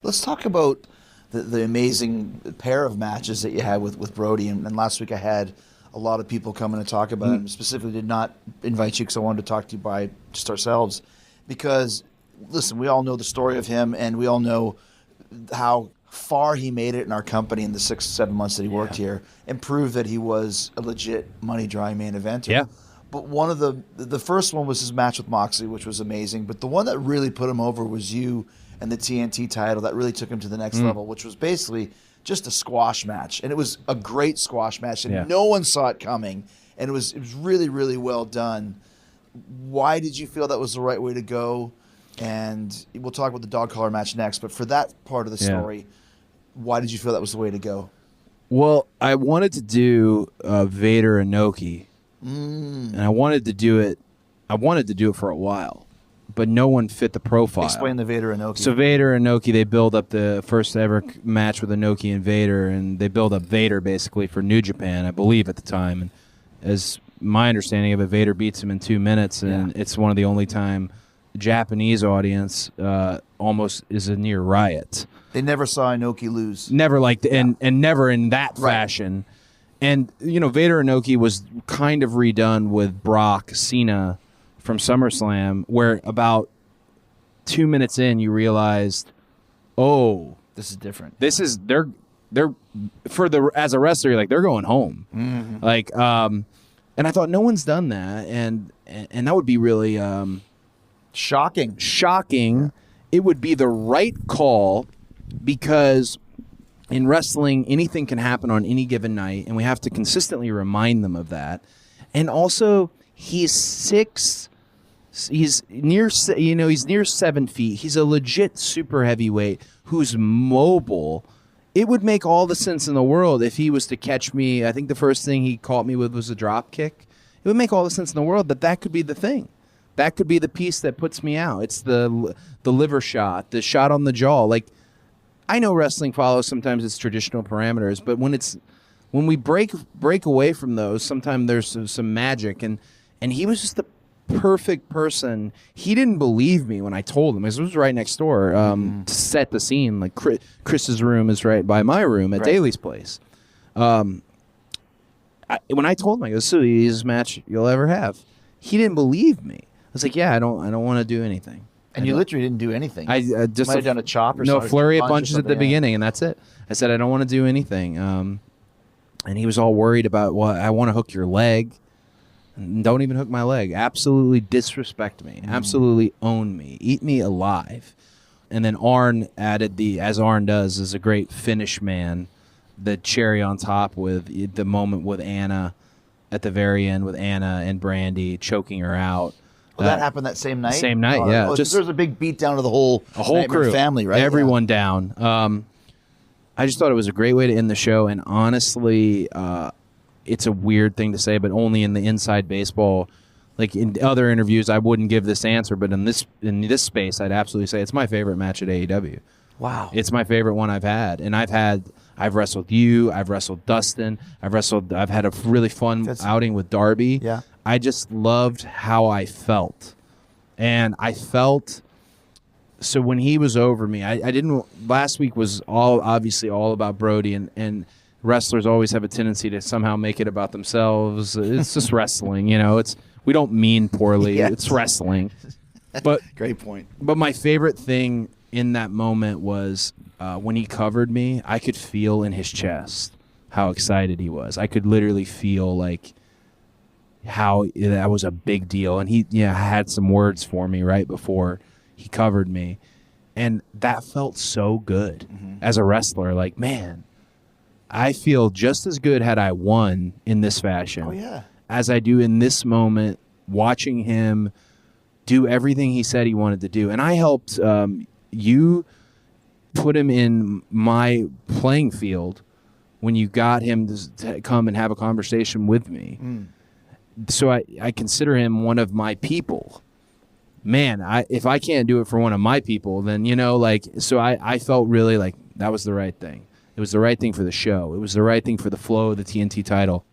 Let's talk about the amazing pair of matches that you had with Brodie. And last week I had a lot of people coming to talk about him. Specifically did not invite you because I wanted to talk to you by just ourselves. Because, listen, we all know the story of him, and we all know how far he made it in our company in the 6-7 months that he worked here, and proved that he was a legit money-drawing main eventer. Yeah. But one of the first one was his match with Moxley, which was amazing. But the one that really put him over was you and the TNT title. That really took him to the next level, which was basically just a squash match. And it was a great squash match, and no one saw it coming. And it was really, really well done. Why did you feel that was the right way to go? And we'll talk about the dog collar match next. But for that part of the story, why did you feel that was the way to go? Well, I wanted to do Vader Inoki, and I wanted to do it. I wanted to do it for a while, but no one fit the profile. Explain the Vader Inoki. So Vader and Inoki, they build up the first ever match with Inoki and Vader, and they build up Vader basically for New Japan, I believe, at the time. And as my understanding of it, Vader beats him in 2 minutes, and it's one of the only time the Japanese audience almost is a near riot. They never saw Inoki lose. Never like, and never in that fashion. And, you know, Vader Inoki was kind of redone with Brock Cena from SummerSlam, where about 2 minutes in, you realized, oh, this is different. This is they're for the as a wrestler, you're like, they're going home. Like, and I thought no one's done that, and that would be really shocking. It would be the right call, because in wrestling, anything can happen on any given night, and we have to consistently remind them of that. And also, he's near 7 feet. He's a legit super heavyweight who's mobile. It would make all the sense in the world if he was to catch me. I think the first thing he caught me with was a drop kick. It would make all the sense in the world that could be the thing. That could be the piece that puts me out. It's the liver shot, the shot on the jaw. Like, I know wrestling follows sometimes its traditional parameters, but when we break away from those, sometimes there's some magic. And he was just the perfect person. He didn't believe me when I told him. It was right next door to set the scene. Like, Chris's room is right by my room at Daly's place. When I told him, I go, "So the easiest match you'll ever have." He didn't believe me. I was like, "Yeah, I don't want to do anything." And you literally didn't do anything. I just might have done a chop or no something. flurry of punches at the beginning, and that's it. I said, "I don't want to do anything." And he was all worried about, "Well, I want to hook your leg." Don't even hook my leg. Absolutely disrespect me. Absolutely own me. Eat me alive. And then Arn added as Arn does, is a great finish man. The cherry on top with the moment with Anna at the very end, with Anna and Brandy choking her out. Well, that happened that same night? Same night, yeah. Just there's a big beat down to the whole crew, family, right? Everyone down. I just thought it was a great way to end the show, and honestly, it's a weird thing to say, but only in the inside baseball. Like in other interviews, I wouldn't give this answer, but in this space, I'd absolutely say it's my favorite match at AEW. Wow, it's my favorite one I've had, and I've wrestled you, I've wrestled Dustin, I've had a really fun outing with Darby. Yeah, I just loved how I felt, and I felt. So when he was over me, I didn't. Last week was obviously all about Brodie, and wrestlers always have a tendency to somehow make it about themselves. It's just wrestling, we don't mean poorly. Yes. It's wrestling. But great point. But my favorite thing in that moment was when he covered me, I could feel in his chest how excited he was. I could literally feel like how that was a big deal. And he had some words for me right before he covered me. And that felt so good as a wrestler. Like, man, I feel just as good had I won in this fashion as I do in this moment, watching him do everything he said he wanted to do. And I helped you put him in my playing field when you got him to come and have a conversation with me. So I consider him one of my people. Man, if I can't do it for one of my people, then, so I felt really like that was the right thing. It was the right thing for the show. It was the right thing for the flow of the TNT title.